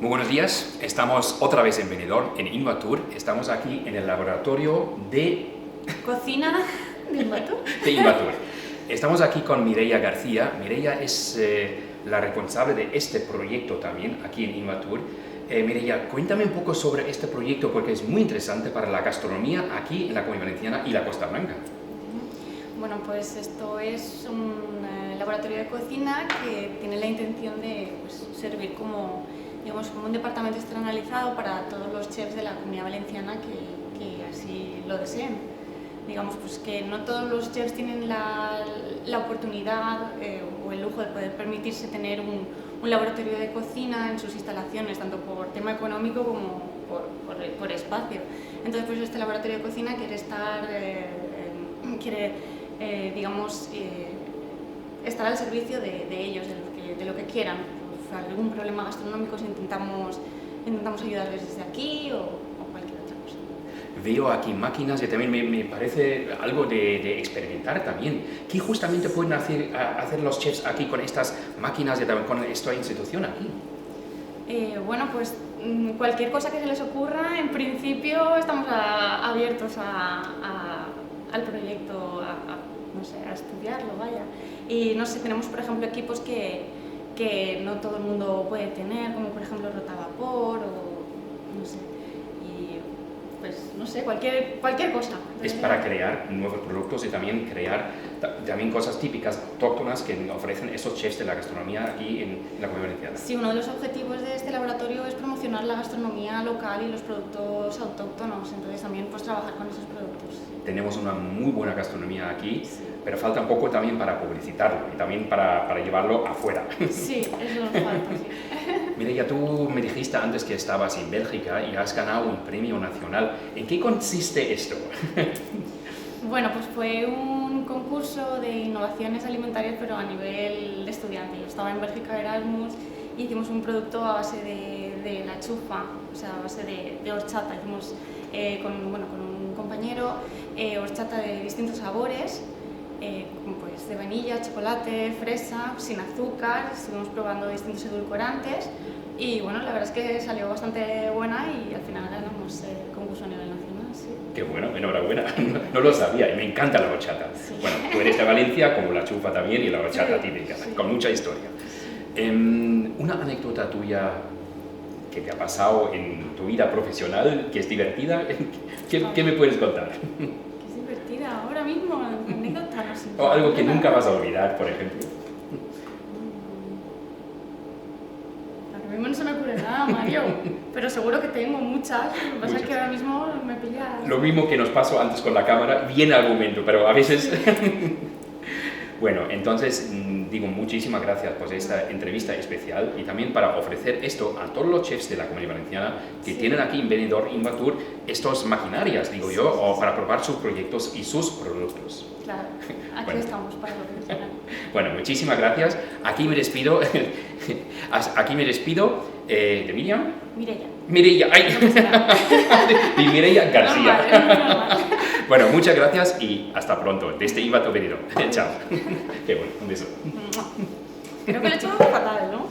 Muy buenos días, estamos otra vez en Benidorm, en Invatur. Estamos aquí en el laboratorio de Cocina de Invatur. Estamos aquí con Mireia García. Mireia es la responsable de este proyecto también aquí en Invatur. Mireia, cuéntame un poco sobre este proyecto porque es muy interesante para la gastronomía aquí en la Comunidad Valenciana y la Costa Blanca. Bueno, pues esto es un laboratorio de cocina que tiene la intención de servir como un departamento externalizado para todos los chefs de la Comunidad Valenciana que así lo deseen. Digamos pues que no todos los chefs tienen la oportunidad o el lujo de poder permitirse tener un laboratorio de cocina en sus instalaciones, tanto por tema económico como por espacio. Entonces pues este laboratorio de cocina quiere estar, estar al servicio de ellos, de lo que quieran. Pues, algún problema gastronómico intentamos ayudarles desde aquí o cualquier otra cosa. Veo aquí máquinas y también me parece algo de experimentar también. ¿Qué justamente pueden hacer los chefs aquí con estas máquinas y también con esta institución aquí? Bueno, pues cualquier cosa que se les ocurra, en principio estamos abiertos al proyecto, a estudiarlo, vaya. Y no sé, tenemos por ejemplo equipos que no todo el mundo puede tener, como por ejemplo rotavapor o no sé. Pues no sé, cualquier cosa. Es para crear nuevos productos y también crear cosas típicas, autóctonas que ofrecen esos chefs de la gastronomía aquí en la Comunidad Valenciana. Sí, uno de los objetivos de este laboratorio es promocionar la gastronomía local y los productos autóctonos, entonces también pues trabajar con esos productos. Tenemos una muy buena gastronomía aquí, sí, pero falta un poco también para publicitarlo y también para llevarlo afuera. Sí, eso nos falta, sí. Mireia, tú me dijiste antes que estabas en Bélgica y has ganado un premio nacional. ¿En qué consiste esto? Bueno, pues fue un concurso de innovaciones alimentarias, pero a nivel de estudiante. Yo estaba en Bélgica Erasmus y hicimos un producto a base de la chufa, o sea, a base de horchata. Hicimos con un compañero horchata de distintos sabores, pues de vainilla, chocolate, fresa, sin azúcar. Estuvimos probando distintos edulcorantes y bueno, la verdad es que salió bastante buena y al final ganamos el concurso a nivel nacional. Sí. Qué bueno, enhorabuena. No lo sabía y me encanta la horchata. Sí. Bueno, tú eres de Valencia, como la chufa también y la horchata típica, sí, con mucha historia. Una anécdota tuya que te ha pasado en tu vida profesional, que es divertida, ¿qué me puedes contar? Que es divertida ahora mismo, anécdota, no sé. O algo que nunca vas a olvidar, por ejemplo. Ahora mismo no se me ocurre nada, Mario, pero seguro que tengo muchas. Lo que pasa es que ahora mismo me pillas. Lo mismo que nos pasó antes con la cámara, viene al momento, pero a veces... Bueno, entonces digo muchísimas gracias por esta entrevista especial y también para ofrecer esto a todos los chefs de la Comunidad Valenciana que tienen aquí en Benidorm, Invatur, estas maquinarias, digo yo, o para probar sus proyectos y sus productos. Claro, aquí estamos para lo que quieran. Bueno, muchísimas gracias. Aquí me despido. ¿De Miriam? Mireia, ay. Y Mireia García. Normal. Bueno, muchas gracias y hasta pronto. Desde Invatur Benidorm. Chao. Qué bueno, un beso. Creo que lo he hecho fatal, ¿no?